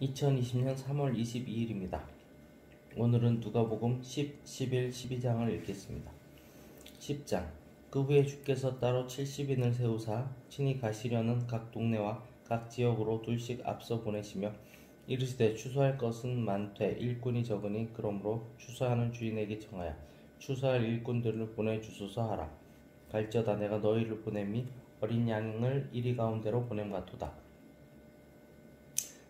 2020년 3월 22일입니다. 오늘은 누가복음 10, 11, 12장을 읽겠습니다. 10장. 그 후에 주께서 따로 70인을 세우사 친히 가시려는 각 동네와 각 지역으로 둘씩 앞서 보내시며 이르시되 추수할 것은 많되 일꾼이 적으니 그러므로 추수하는 주인에게 청하여 추수할 일꾼들을 보내주소서 하라. 갈지어다 내가 너희를 보냄이 어린 양을 이리 가운데로 보냄 같도다.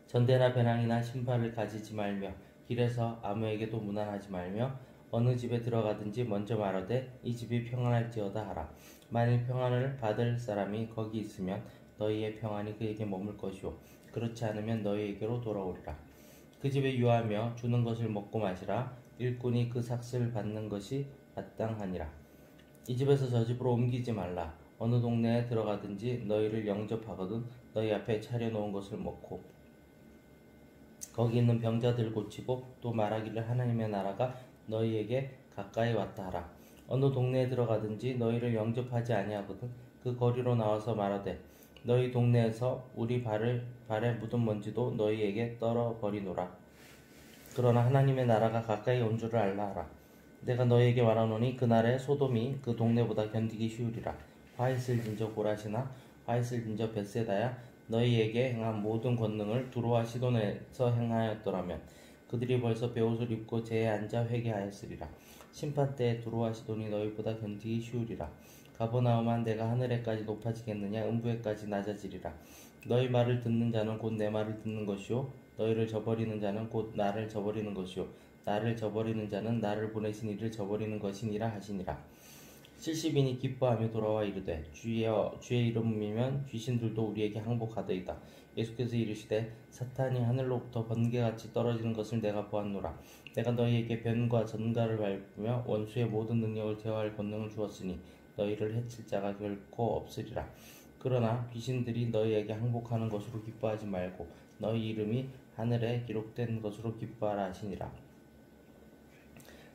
전대나 배낭이나 신발을 가지지 말며 길에서 아무에게도 무난하지 말며 어느 집에 들어가든지 먼저 말하되 이 집이 평안할지어다 하라. 만일 평안을 받을 사람이 거기 있으면 너희의 평안이 그에게 머물 것이요 그렇지 않으면 너희에게로 돌아오리라. 그 집에 유하며 주는 것을 먹고 마시라. 일꾼이 그 삭슬 받는 것이 마땅하니라. 이 집에서 저 집으로 옮기지 말라. 어느 동네에 들어가든지 너희를 영접하거든 너희 앞에 차려놓은 것을 먹고 거기 있는 병자들 고치고 또 말하기를 하나님의 나라가 너희에게 가까이 왔다 하라. 어느 동네에 들어가든지 너희를 영접하지 아니하거든 그 거리로 나와서 말하되 너희 동네에서 우리 발에 묻은 먼지도 너희에게 떨어버리노라. 그러나 하나님의 나라가 가까이 온 줄을 알라 하라. 내가 너희에게 말하노니 그날에 소돔이 그 동네보다 견디기 쉬우리라. 화잇을 진저 고라시나 화잇을 진저 벳세다야 너희에게 행한 모든 권능을 두로와 시돈에서 행하였더라면 그들이 벌써 베옷을 입고 제에 앉아 회개하였으리라. 심판 때에 두로와 시돈이 너희보다 견디기 쉬우리라. 가버나움아 내가 하늘에까지 높아지겠느냐 음부에까지 낮아지리라. 너희 말을 듣는 자는 곧 내 말을 듣는 것이요 너희를 저버리는 자는 곧 나를 저버리는 것이요 나를 저버리는 자는 나를 보내신 이를 저버리는 것이니라 하시니라. 70인이 기뻐하며 돌아와 이르되 주의 이름이면 귀신들도 우리에게 항복하더이다. 예수께서 이르시되 사탄이 하늘로부터 번개같이 떨어지는 것을 내가 보았노라. 내가 너희에게 변과 전가를 밟으며 원수의 모든 능력을 제어할 권능을 주었으니 너희를 해칠 자가 결코 없으리라. 그러나 귀신들이 너희에게 항복하는 것으로 기뻐하지 말고 너희 이름이 하늘에 기록된 것으로 기뻐하라 하시니라.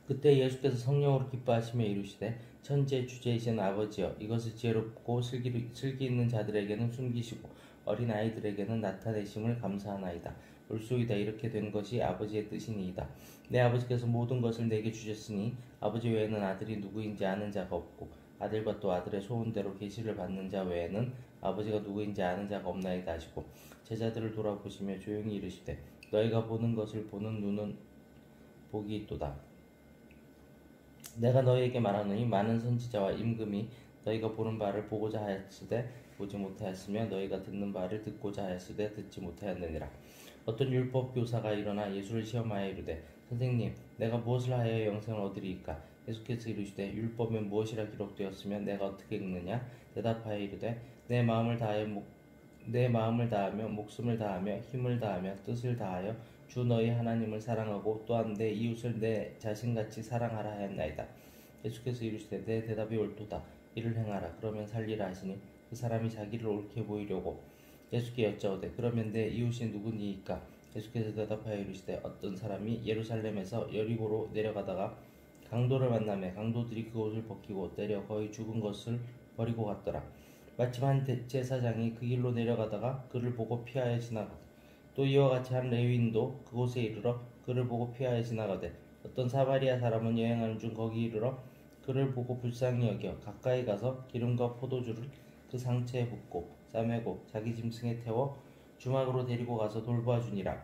그때 예수께서 성령으로 기뻐하시며 이르시되 천지의 주제이신 아버지여 이것을 지혜롭고 슬기 있는 자들에게는 숨기시고 어린 아이들에게는 나타내심을 감사하나이다. 옳소이다. 이렇게 된 것이 아버지의 뜻이니이다. 내 아버지께서 모든 것을 내게 주셨으니 아버지 외에는 아들이 누구인지 아는 자가 없고 아들과 또 아들의 소원대로 계시를 받는 자 외에는 아버지가 누구인지 아는 자가 없나이다 하시고 제자들을 돌아보시며 조용히 이르시되 너희가 보는 것을 보는 눈은 복이 있도다. 내가 너희에게 말하노니 많은 선지자와 임금이 너희가 보는 바를 보고자 하였으되 보지 못하였으며 너희가 듣는 바를 듣고자 하였으되 듣지 못하였느니라. 어떤 율법 교사가 일어나 예수를 시험하여 이르되 선생님 내가 무엇을 하여 영생을 얻으리이까? 예수께서 이르시되 율법에 무엇이라 기록되었으면 내가 어떻게 읽느냐? 대답하여 이르되 내 마음을 다하며 목숨을 다하며 힘을 다하며 뜻을 다하여 주 너희 하나님을 사랑하고 또한 내 이웃을 내 자신같이 사랑하라 하였나이다. 예수께서 이르시되 내 대답이 옳도다. 이를 행하라. 그러면 살리라 하시니 그 사람이 자기를 옳게 보이려고 예수께 여짜오되 그러면 내 이웃이 누구니이까? 예수께서 대답하여 이르시되 어떤 사람이 예루살렘에서 여리고로 내려가다가 강도를 만나매 강도들이 그 옷을 벗기고 때려 거의 죽은 것을 버리고 갔더라. 마침 한 제사장이 그 길로 내려가다가 그를 보고 피하여 지나가되 또 이와 같이 한 레위인도 그곳에 이르러 그를 보고 피하여 지나가되 어떤 사마리아 사람은 여행하는 중 거기 이르러 그를 보고 불쌍히 여겨 가까이 가서 기름과 포도주를 그 상체에 붓고 싸매고 자기 짐승에 태워 주막으로 데리고 가서 돌보아주니라.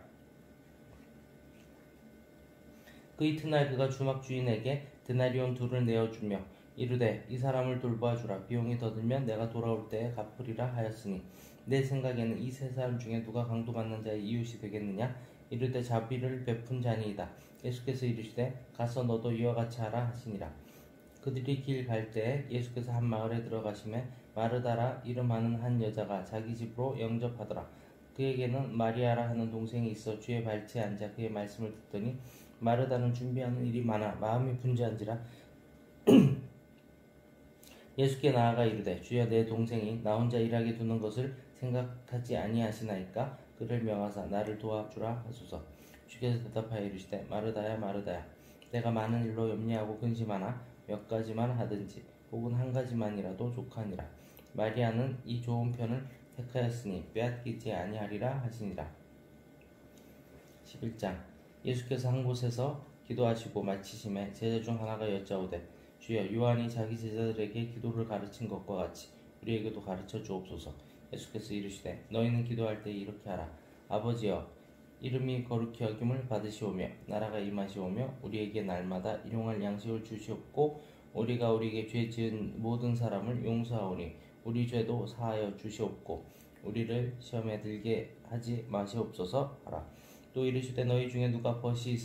그 이튿날 그가 주막 주인에게 데나리온 2를 내어주며 이르되 이 사람을 돌보아주라. 비용이 더 들면 내가 돌아올 때에 갚으리라 하였으니 내 생각에는 이 세 사람 중에 누가 강도받는 자의 이웃이 되겠느냐? 이르되 자비를 베푼 자니이다. 예수께서 이르시되 가서 너도 이와 같이 하라 하시니라. 그들이 길 갈 때에 예수께서 한 마을에 들어가심에 마르다라 이름하는 한 여자가 자기 집으로 영접하더라. 그에게는 마리아라 하는 동생이 있어 주의 발치에 앉아 그의 말씀을 듣더니 마르다는 준비하는 일이 많아 마음이 분주한지라 예수께 나아가 이르되 주여 내 동생이 나 혼자 일하게 두는 것을 생각하지 아니하시나이까? 그를 명하사 나를 도와주라 하소서. 주께서 대답하여 이르시되 마르다야 마르다야 내가 많은 일로 염려하고 근심하나 몇 가지만 하든지 혹은 한 가지만이라도 족하니라. 마리아는 이 좋은 편을 택하였으니 빼앗기지 아니하리라 하시니라. 11장. 예수께서 한 곳에서 기도하시고 마치심에 제자 중 하나가 여짜오되 주여, 요한이 자기 제자들에게 기도를 가르친 것과 같이 우리에게도 가르쳐 주옵소서. 예수께서 이르시되 너희는 기도할 때 이렇게 하라. 아버지여, 이름이 거룩히 여김을 받으시오며 나라가 임하시오며 우리에게 날마다 일용할 양식을 주시옵고 우리가 우리에게 죄 지은 모든 사람을 용서하오니 우리 죄도 사하여 주시옵고 우리를 시험에 들게 하지 마시옵소서 하라. 또 이르시되 너희 중에 누가 벗이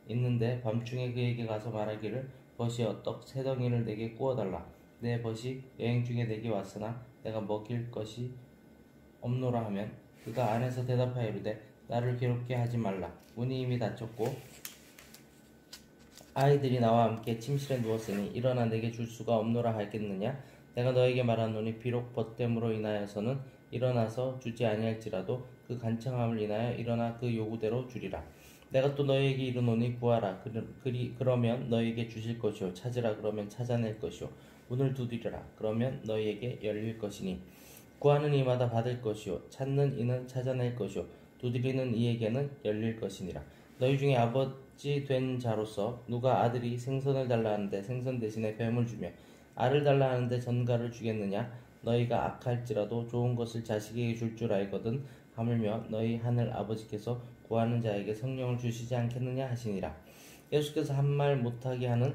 있는데 밤중에 그에게 가서 말하기를 벗이여, 떡 세 덩이를 내게 구워달라. 내 벗이 여행 중에 내게 왔으나 내가 먹일 것이 없노라 하면 그가 안에서 대답하여 이르되 나를 괴롭게 하지 말라. 문이 이미 닫혔고 아이들이 나와 함께 침실에 누웠으니 일어나 내게 줄 수가 없노라 하겠느냐. 내가 너에게 말하노니 비록 벗됨으로 인하여서는 일어나서 주지 아니할지라도 그 간청함을 인하여 일어나 그 요구대로 주리라. 내가 또 너희에게 이르노니 구하라. 그러면 너희에게 주실 것이요, 찾으라. 그러면 찾아낼 것이요, 문을 두드리라. 그러면 너희에게 열릴 것이니 구하는 이마다 받을 것이요, 찾는 이는 찾아낼 것이요, 두드리는 이에게는 열릴 것이니라. 너희 중에 아버지 된 자로서 누가 아들이 생선을 달라 하는데 생선 대신에 뱀을 주며 알을 달라 하는데 전갈을 주겠느냐. 너희가 악할지라도 좋은 것을 자식에게 줄 줄 알거든 하물며 너희 하늘 아버지께서 구하는 자에게 성령을 주시지 않겠느냐 하시니라. 예수께서 한 말 못하게 하는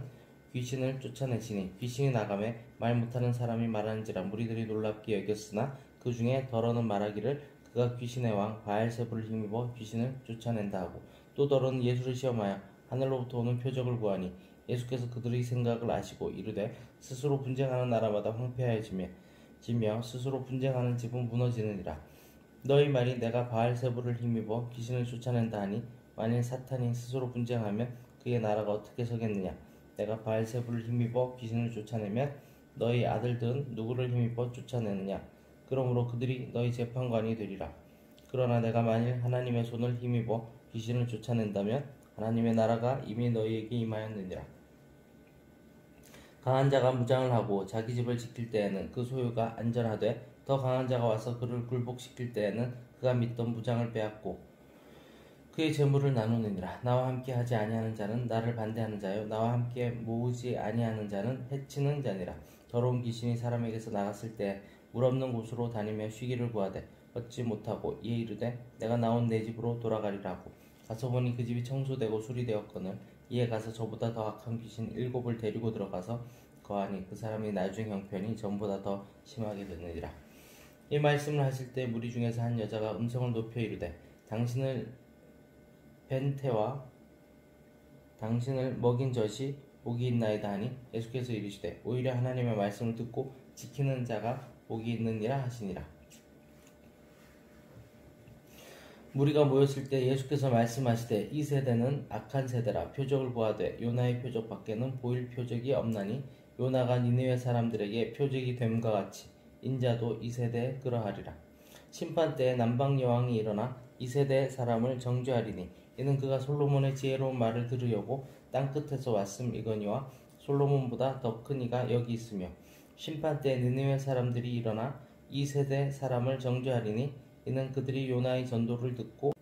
귀신을 쫓아내시니 귀신이 나가매 말 못하는 사람이 말하는지라 무리들이 놀랍게 여겼으나 그 중에 더러는 말하기를 그가 귀신의 왕 바알세불을 힘입어 귀신을 쫓아낸다 하고, 또 더러는 예수를 시험하여 하늘로부터 오는 표적을 구하니 예수께서 그들의 생각을 아시고 이르되 스스로 분쟁하는 나라마다 황폐하여지며 스스로 분쟁하는 집은 무너지느니라. 너희 말이 내가 바알세불을 힘입어 귀신을 쫓아낸다 하니 만일 사탄이 스스로 분쟁하면 그의 나라가 어떻게 서겠느냐. 내가 바알세불을 힘입어 귀신을 쫓아내면 너희 아들들은 누구를 힘입어 쫓아내느냐. 그러므로 그들이 너희 재판관이 되리라. 그러나 내가 만일 하나님의 손을 힘입어 귀신을 쫓아낸다면 하나님의 나라가 이미 너희에게 임하였느니라. 강한 자가 무장을 하고 자기 집을 지킬 때에는 그 소유가 안전하되 더 강한 자가 와서 그를 굴복시킬 때에는 그가 믿던 무장을 빼앗고 그의 재물을 나누느니라. 나와 함께 하지 아니하는 자는 나를 반대하는 자요, 나와 함께 모으지 아니하는 자는 해치는 자니라. 더러운 귀신이 사람에게서 나갔을 때 물 없는 곳으로 다니며 쉬기를 구하되 얻지 못하고 이에 이르되 내가 나온 내 집으로 돌아가리라 하고 가서 보니 그 집이 청소되고 수리되었거늘 이에 가서 저보다 더 악한 귀신 7을 데리고 들어가서 거하니 그 사람의 나중 형편이 전보다 더 심하게 되느니라. 이 말씀을 하실 때 무리 중에서 한 여자가 음성을 높여 이르되 당신을 벤 태와 당신을 먹인 젖이 복이 있나이다 하니 예수께서 이르시되 오히려 하나님의 말씀을 듣고 지키는 자가 복이 있느니라 하시니라. 무리가 모였을 때 예수께서 말씀하시되 이 세대는 악한 세대라. 표적을 구하되 요나의 표적 밖에는 보일 표적이 없나니 요나가 니느웨 사람들에게 표적이 됨과 같이 인자도 이 세대에 그러하리라. 심판 때에 남방 여왕이 일어나 이 세대 사람을 정죄하리니 이는 그가 솔로몬의 지혜로운 말을 들으려고 땅 끝에서 왔음이거니와 솔로몬보다 더 큰 이가 여기 있으며, 심판 때에 니느웨 사람들이 일어나 이 세대 사람을 정죄하리니 이는 그들이 요나의 전도를 듣고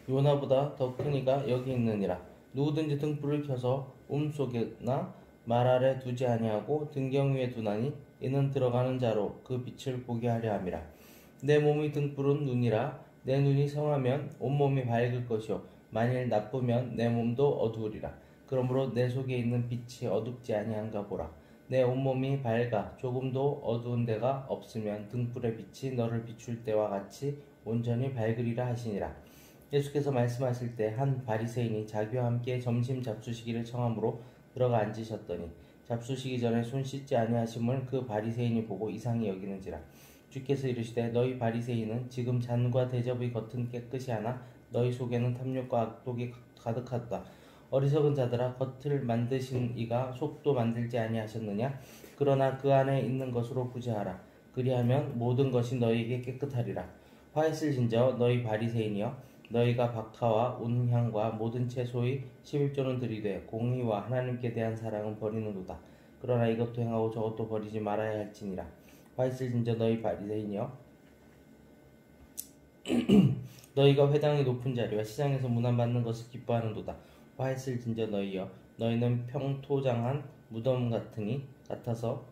요나보다 더 큰 이가 여기 있느니라. 누구든지 등불을 켜서 속에나 말 아래 두지 아니하고 등경 위에 두나니 이는 들어가는 자로 그 빛을 보게 하려 함이라. 내 몸의 등불은 눈이라. 내 눈이 성하면 온몸이 밝을 것이요 만일 나쁘면 내 몸도 어두우리라. 그러므로 내 속에 있는 빛이 어둡지 아니한가 보라. 내 온몸이 밝아 조금도 어두운 데가 없으면 등불의 빛이 너를 비출 때와 같이 온전히 밝으리라 하시니라. 예수께서 말씀하실 때 한 바리새인이 자기와 함께 점심 잡수시기를 청함으로 들어가 앉으셨더니 잡수시기 전에 손 씻지 아니하심을 그 바리새인이 보고 이상히 여기는지라. 주께서 이르시되 너희 바리새인은 지금 잔과 대접의 겉은 깨끗이 하나 너희 속에는 탐욕과 악독이 가득하다. 어리석은 자들아, 겉을 만드신 이가 속도 만들지 아니하셨느냐? 그러나 그 안에 있는 것으로 구제하라. 그리하면 모든 것이 너희에게 깨끗하리라. 화 있을진저 너희 바리새인이여, 너희가 박하와 온향과 모든 채소의 11조는 들이되 공의와 하나님께 대한 사랑은 버리는도다. 그러나 이것도 행하고 저것도 버리지 말아야 할지니라. 화 있을진저 너희 바리새인이여, 너희가 회당의 높은 자리와 시장에서 문안받는 것을 기뻐하는도다. 화 있을진저 너희여, 너희는 평토장한 무덤 같아서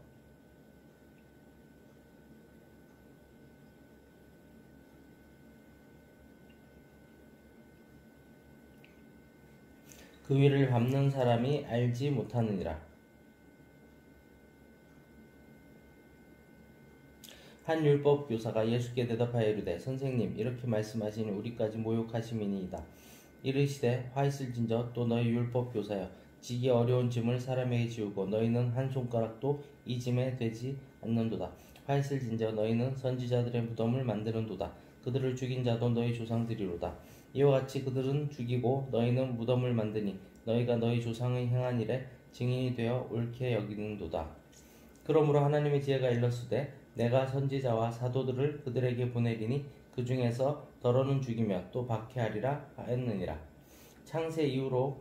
그 위를 밟는 사람이 알지 못하느니라. 한 율법 교사가 예수께 대답하여 이르되, 선생님, 이렇게 말씀하시니 우리까지 모욕하심이니이다. 이르시되, 화 있을진저 또 너희 율법 교사여, 지기 어려운 짐을 사람에게 지우고 너희는 한 손가락도 이 짐에 되지 않는도다. 화 있을진저 너희는 선지자들의 무덤을 만드는도다. 그들을 죽인 자도 너희 조상들이로다. 이와 같이 그들은 죽이고 너희는 무덤을 만드니 너희가 너희 조상의 행한 일에 증인이 되어 옳게 여기는도다. 그러므로 하나님의 지혜가 일렀으되, 내가 선지자와 사도들을 그들에게 보내리니 그 중에서 더러는 죽이며 또 박해하리라 하였느니라. 창세 이후로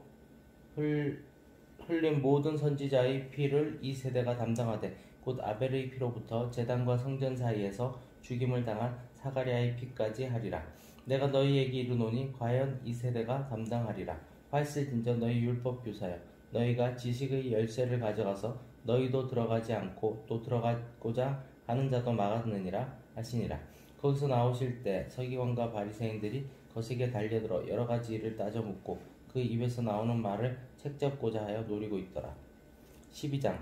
흘린 모든 선지자의 피를 이 세대가 담당하되, 곧 아벨의 피로부터 제단과 성전 사이에서 죽임을 당한 사가랴의 피까지 하리라. 내가 너희에게 이르노니 과연 이 세대가 담당하리라. 화 있을진저 너희 율법 교사여, 너희가 지식의 열쇠를 가져가서 너희도 들어가지 않고 또 들어가고자 하는 자도 막았느니라 하시니라. 거기서 나오실 때 서기관과 바리새인들이 거세게 달려들어 여러 가지 일을 따져 묻고 그 입에서 나오는 말을 책잡고자 하여 노리고 있더라. 12장.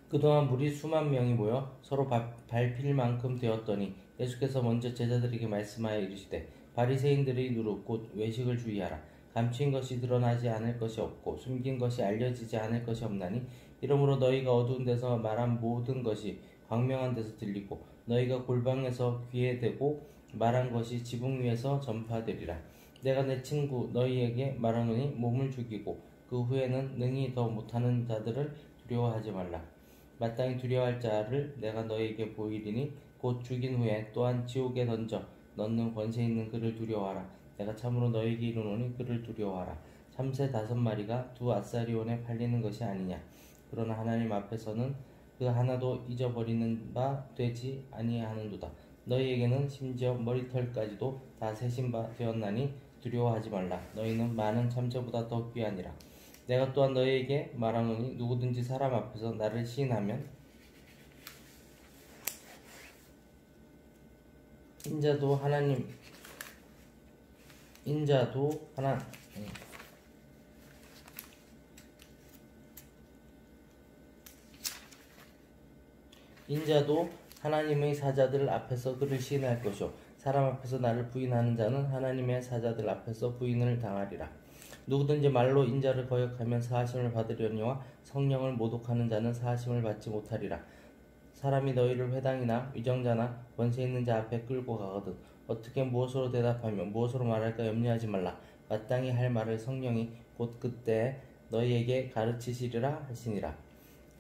그동안 무리 수만 명이 모여 서로 밟힐 만큼 되었더니 예수께서 먼저 제자들에게 말씀하여 이르시되, 바리새인들의 누룩 곧 외식을 주의하라. 감추인 것이 드러나지 않을 것이 없고 숨긴 것이 알려지지 않을 것이 없나니, 이러므로 너희가 어두운 데서 말한 모든 것이 광명한 데서 들리고 너희가 골방에서 귀에 대고 말한 것이 지붕 위에서 전파되리라. 내가 내 친구 너희에게 말하노니 몸을 죽이고 그 후에는 능히 더 못하는 자들을 두려워하지 말라. 마땅히 두려워할 자를 내가 너희에게 보이리니 곧 죽인 후에 또한 지옥에 던져 넣는 권세 있는 그를 두려워하라. 내가 참으로 너희에게 이르노니 그를 두려워하라. 참새 5마리가 2 아사리온에 팔리는 것이 아니냐. 그러나 하나님 앞에서는 그 하나도 잊어버리는 바 되지 아니하는도다. 너희에게는 심지어 머리털까지도 다 세신 바 되었나니 두려워하지 말라. 너희는 많은 참새보다 더 귀하니라. 내가 또한 너희에게 말하노니 누구든지 사람 앞에서 나를 시인하면 인자도 하나님의 사자들 앞에서 그를 시인할 것이요 사람 앞에서 나를 부인하는 자는 하나님의 사자들 앞에서 부인을 당하리라. 누구든지 말로 인자를 거역하면 사하심을 받으려니와 성령을 모독하는 자는 사하심을 받지 못하리라. 사람이 너희를 회당이나 위정자나 권세 있는 자 앞에 끌고 가거든 어떻게 무엇으로 대답하며 무엇으로 말할까 염려하지 말라. 마땅히 할 말을 성령이 곧 그때 너희에게 가르치시리라 하시니라.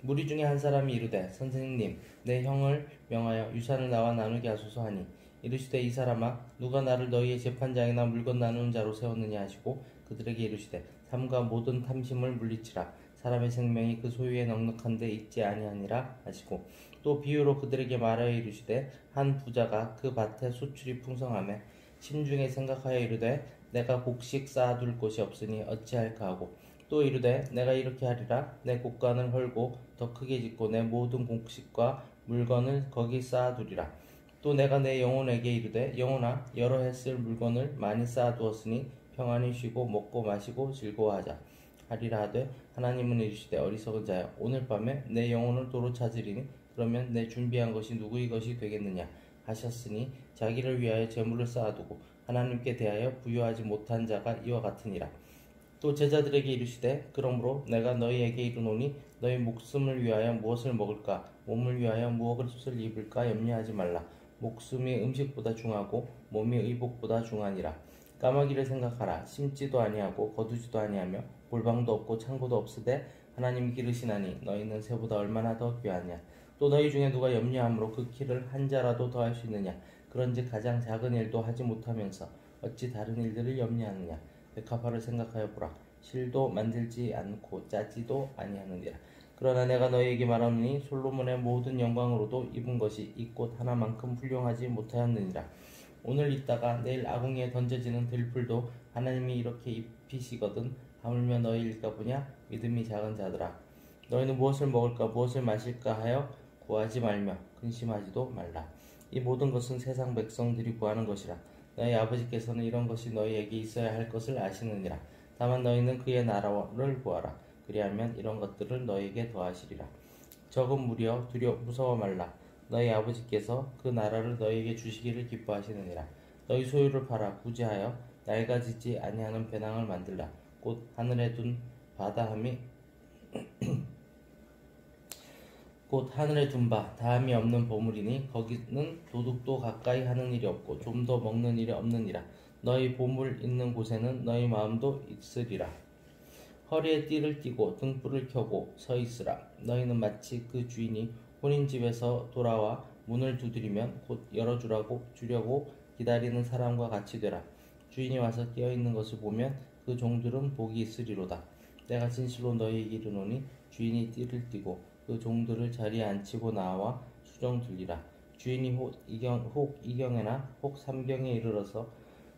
무리 중에 한 사람이 이르되, 선생님, 내 형을 명하여 유산을 나와 나누게 하소서 하니, 이르시되, 이 사람아, 누가 나를 너희의 재판장이나 물건 나누는 자로 세웠느냐 하시고 그들에게 이르시되, 삼가 모든 탐심을 물리치라. 사람의 생명이 그 소유에 넉넉한 데 있지 아니하니라 하시고, 또 비유로 그들에게 말하여 이르시되, 한 부자가 그 밭에 소출이 풍성하매 심중에 생각하여 이르되, 내가 곡식 쌓아둘 곳이 없으니 어찌할까 하고, 또 이르되, 내가 이렇게 하리라. 내 곡간을 헐고 더 크게 짓고 내 모든 곡식과 물건을 거기 쌓아두리라. 또 내가 내 영혼에게 이르되, 영혼아, 여러 해 쓸 물건을 많이 쌓아두었으니 평안히 쉬고 먹고 마시고 즐거워하자 하리라 하되, 하나님은 이르시되, 어리석은 자여, 오늘 밤에 내 영혼을 도로 찾으리니 그러면 내 준비한 것이 누구의 것이 되겠느냐 하셨으니, 자기를 위하여 재물을 쌓아두고 하나님께 대하여 부유하지 못한 자가 이와 같으니라. 또 제자들에게 이르시되, 그러므로 내가 너희에게 이르노니 너희 목숨을 위하여 무엇을 먹을까, 몸을 위하여 무엇을 입을까 염려하지 말라. 목숨이 음식보다 중하고 몸이 의복보다 중하니라. 까마귀를 생각하라. 심지도 아니하고 거두지도 아니하며 골방도 없고 창고도 없으되 하나님 기르시나니 너희는 새보다 얼마나 더 귀하냐. 또 너희 중에 누가 염려함으로 그 키를 한 자라도 더할 수 있느냐. 그런즉 가장 작은 일도 하지 못하면서 어찌 다른 일들을 염려하느냐. 백합화를 생각하여 보라. 실도 만들지 않고 짜지도 아니하느니라. 그러나 내가 너희에게 말하노니 솔로몬의 모든 영광으로도 입은 것이 이 꽃 하나만큼 훌륭하지 못하였느니라. 오늘 있다가 내일 아궁이에 던져지는 들풀도 하나님이 이렇게 입히시거든 하물며 너희일까 보냐. 믿음이 작은 자들아, 너희는 무엇을 먹을까 무엇을 마실까 하여 구하지 말며 근심하지도 말라. 이 모든 것은 세상 백성들이 구하는 것이라. 너희 아버지께서는 이런 것이 너희에게 있어야 할 것을 아시느니라. 다만 너희는 그의 나라를 구하라. 그리하면 이런 것들을 너희에게 더하시리라. 적은 무려 무서워 말라. 너희 아버지께서 그 나라를 너희에게 주시기를 기뻐하시느니라. 너희 소유를 팔아 구제하여 낡아지지 아니하는 배낭을 만들라. 곧 하늘에 둔 바 다함이 없는 보물이니 거기는 도둑도 가까이 하는 일이 없고 좀도 먹는 일이 없느니라. 너희 보물 있는 곳에는 너희 마음도 있으리라. 허리에 띠를 띠고 등불을 켜고 서 있으라. 너희는 마치 그 주인이 혼인 집에서 돌아와 문을 두드리면 곧 주려고 기다리는 사람과 같이 되라. 주인이 와서 깨어 있는 것을 보면 그 종들은 복이 있으리로다. 내가 진실로 너희에게 이르노니 주인이 띠를 띠고 그 종들을 자리에 앉히고 나와 수종 들리라. 주인이 혹 이경에나 혹 삼경에 이르러서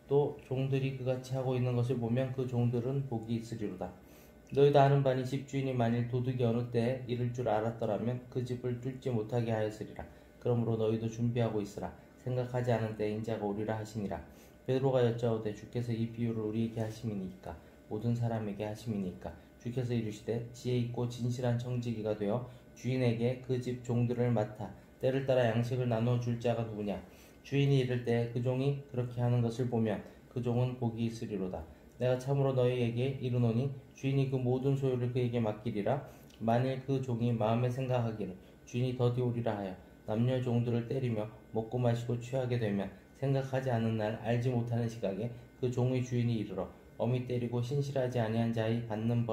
또 종들이 그같이 하고 있는 것을 보면 그 종들은 복이 있으리로다. 너희도 아는 바니 집주인이 만일 도둑이 어느 때에 이를 줄 알았더라면 그 집을 뚫지 못하게 하였으리라. 그러므로 너희도 준비하고 있으라. 생각하지 않은 때에 인자가 오리라 하시니라. 베드로가 여짜오되 주께서 이 비유를 우리에게 하심이니까 모든 사람에게 하심이니까. 주께서 이르시되 지혜 있고 진실한 청지기가 되어 주인에게 그 집 종들을 맡아 때를 따라 양식을 나누어 줄 자가 누구냐. 주인이 이를 때 그 종이 그렇게 하는 것을 보면 그 종은 복이 있으리로다. 내가 참으로 너희에게 이르노니 주인이 그 모든 소유를 그에게 맡기리라. 만일 그 종이 마음에 생각하기를 주인이 더디 오리라 하여 남녀 종들을 때리며 먹고 마시고 취하게 되면 생각하지 않은 날 알지 못하는 시각에 그 종의 주인이 이르러 엄히 때리고 신실하지 아니한 자의 받는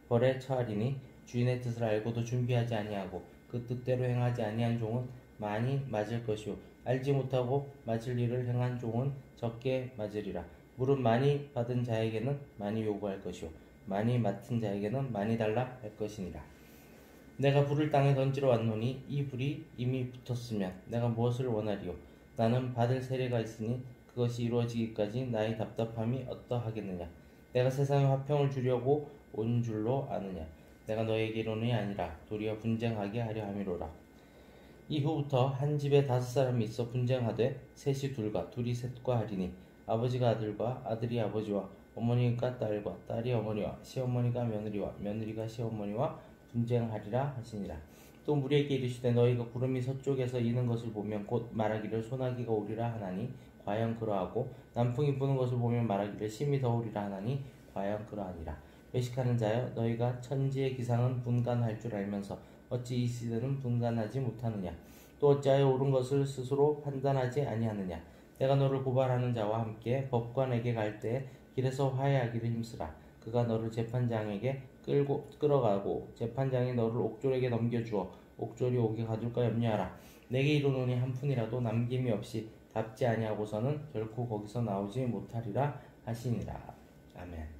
벌에 처하리니 주인의 뜻을 알고도 준비하지 아니하고 그 뜻대로 행하지 아니한 종은 많이 맞을 것이요 알지 못하고 맞을 일을 행한 종은 적게 맞으리라. 물은 많이 받은 자에게는 많이 요구할 것이요 많이 맡은 자에게는 많이 달라 할 것이니라. 내가 불을 땅에 던지러 왔노니 이 불이 이미 붙었으면 내가 무엇을 원하리요. 나는 받을 세례가 있으니 그것이 이루어지기까지 나의 답답함이 어떠하겠느냐. 내가 세상에 화평을 주려고 온 줄로 아느냐. 내가 너에게 이르노니 아니라 도리어 분쟁하게 하려 함이로라. 이후부터 한 집에 5사람이 있어 분쟁하되 셋이 둘과 둘이 셋과 하리니 아버지가 아들과 아들이 아버지와 어머니가 딸과 딸이 어머니와 시어머니가 며느리와 며느리가 시어머니와 분쟁하리라 하시니라. 또 무리에게 이르시되 너희가 구름이 서쪽에서 이는 것을 보면 곧 말하기를 소나기가 오리라 하나니 과연 그러하고 남풍이 부는 것을 보면 말하기를 심히 더우리라 하나니 과연 그러하니라. 외식하는 자여, 너희가 천지의 기상은 분간할 줄 알면서 어찌 이 시대는 분간하지 못하느냐. 또 어찌하여 옳은 것을 스스로 판단하지 아니하느냐. 내가 너를 고발하는 자와 함께 법관에게 갈 때에 길에서 화해하기를 힘쓰라. 그가 너를 재판장에게 끌어가고 재판장이 너를 옥졸에게 넘겨주어 옥졸이 옥에 가둘까 염려하라. 내게 이르노니 한 푼이라도 남김이 없이 갚지 아니하고서는 결코 거기서 나오지 못하리라 하시니라. 아멘.